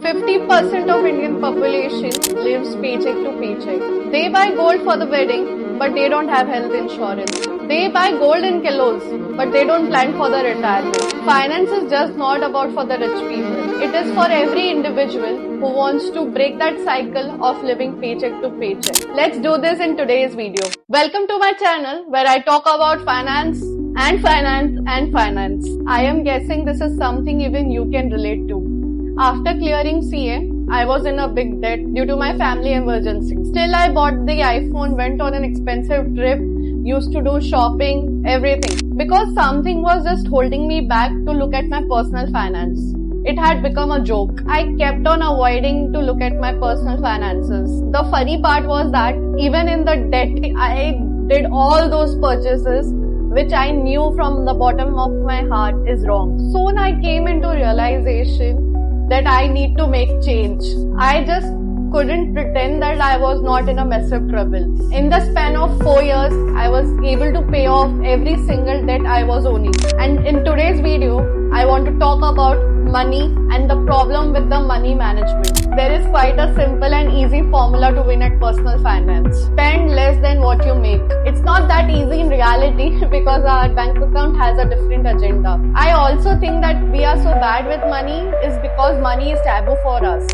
50% of Indian population lives paycheck to paycheck. They buy gold for the wedding, but they don't have health insurance. They buy gold in kilos, but they don't plan for the retirement. Finance is just not about for the rich people. It is for every individual who wants to break that cycle of living paycheck to paycheck. Let's do this in today's video. Welcome to my channel where I talk about finance and finance and finance. I am guessing this is something even you can relate to. After clearing CA, I was in a big debt due to my family emergency. Still, I bought the iPhone, went on an expensive trip, used to do shopping, everything. Because something was just holding me back to look at my personal finance. It had become a joke. I kept on avoiding to look at my personal finances. The funny part was that even in the debt, I did all those purchases which I knew from the bottom of my heart is wrong. Soon I came into realization that I need to make change. I just couldn't pretend that I was not in a massive trouble. In the span of 4 years, I was able to pay off every single debt I was owning. And in today's video, I want to talk about money and the problem with the money management. There is quite a simple and easy formula to win at personal finance. Spend less than what you make. It's not that easy in reality because our bank account has a different agenda. I also think that we are so bad with money is because money is taboo for us.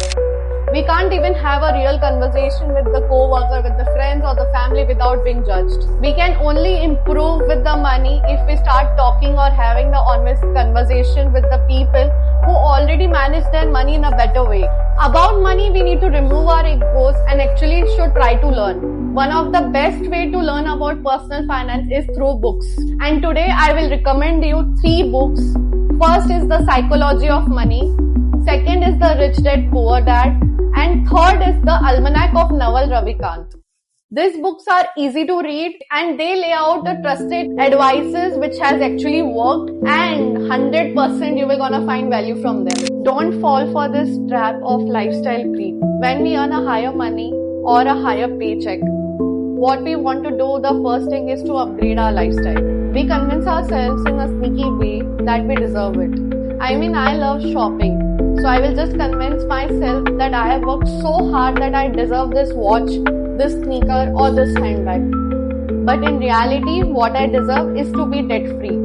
We can't even have a real conversation with the co-worker, with the friends or the family without being judged. We can only improve with the money if we start talking or having the honest conversation with the people who already manage their money in a better way. About money, we need to remove our egos and actually should try to learn. One of the best way to learn about personal finance is through books. And today I will recommend you 3 books. First is The Psychology of Money. Second is The Rich Dad Poor Dad. And third is The Almanac of Naval Ravikant. These books are easy to read and they lay out the trusted advices which has actually worked, and 100% you will gonna find value from them. Don't fall for this trap of lifestyle creep. When we earn a higher money or a higher paycheck, what we want to do, the first thing is to upgrade our lifestyle. We convince ourselves in a sneaky way that we deserve it. I mean, I love shopping. So I will just convince myself that I have worked so hard that I deserve this watch, this sneaker or this handbag. But in reality, what I deserve is to be debt free,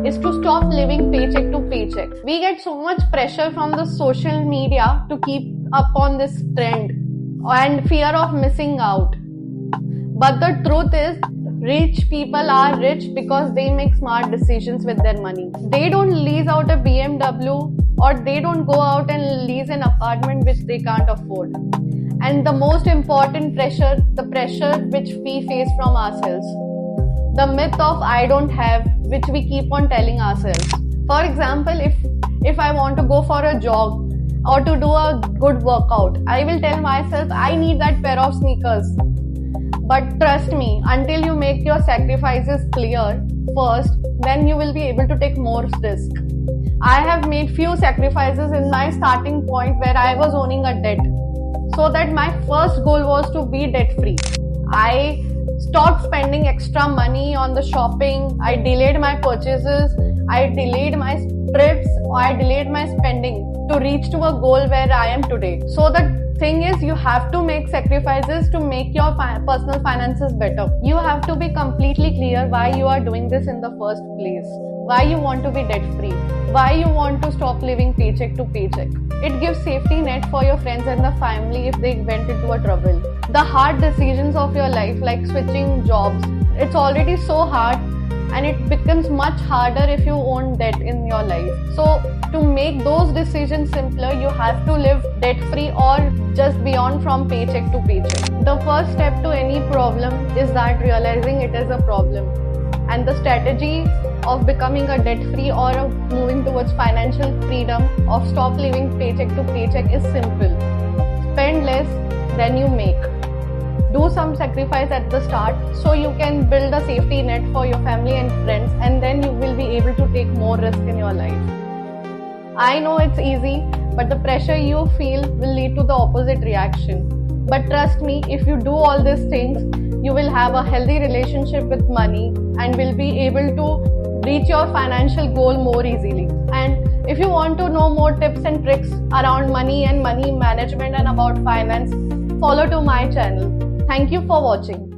is to stop living paycheck to paycheck. We get so much pressure from the social media to keep up on this trend and fear of missing out. But the truth is, rich people are rich because they make smart decisions with their money. They don't lease out a BMW or they don't go out and lease an apartment which they can't afford. And the most important pressure, the pressure which we face from ourselves. The myth of I don't have, which we keep on telling ourselves. For example, if I want to go for a jog or to do a good workout, I will tell myself I need that pair of sneakers. But trust me, until you make your sacrifices clear first, then you will be able to take more risk. I have made few sacrifices in my starting point where I was owning a debt. So that my first goal was to be debt free. I stopped spending extra money on the shopping. I delayed my purchases. I delayed my trips. I delayed my spending to reach to a goal where I am today. So the thing is, you have to make sacrifices to make your personal finances better. You have to be completely clear why you are doing this in the first place. Why you want to be debt free. Why you want to stop living paycheck to paycheck. It gives safety net for your friends and the family if they went into a trouble. The hard decisions of your life, like switching jobs, it's already so hard and it becomes much harder if you own debt in your life. So to make those decisions simpler, you have to live debt free or just beyond from paycheck to paycheck. The first step to any problem is that realizing it is a problem. And the strategy of becoming a debt free or moving towards financial freedom of stop living paycheck to paycheck is simple. Spend less than you make. Do some sacrifice at the start so you can build a safety net for your family and friends, and then you will be able to take more risk in your life. I know it's easy, but the pressure you feel will lead to the opposite reaction. But trust me, if you do all these things, you will have a healthy relationship with money and will be able to reach your financial goal more easily. And if you want to know more tips and tricks around money and money management and about finance, follow to my channel. Thank you for watching.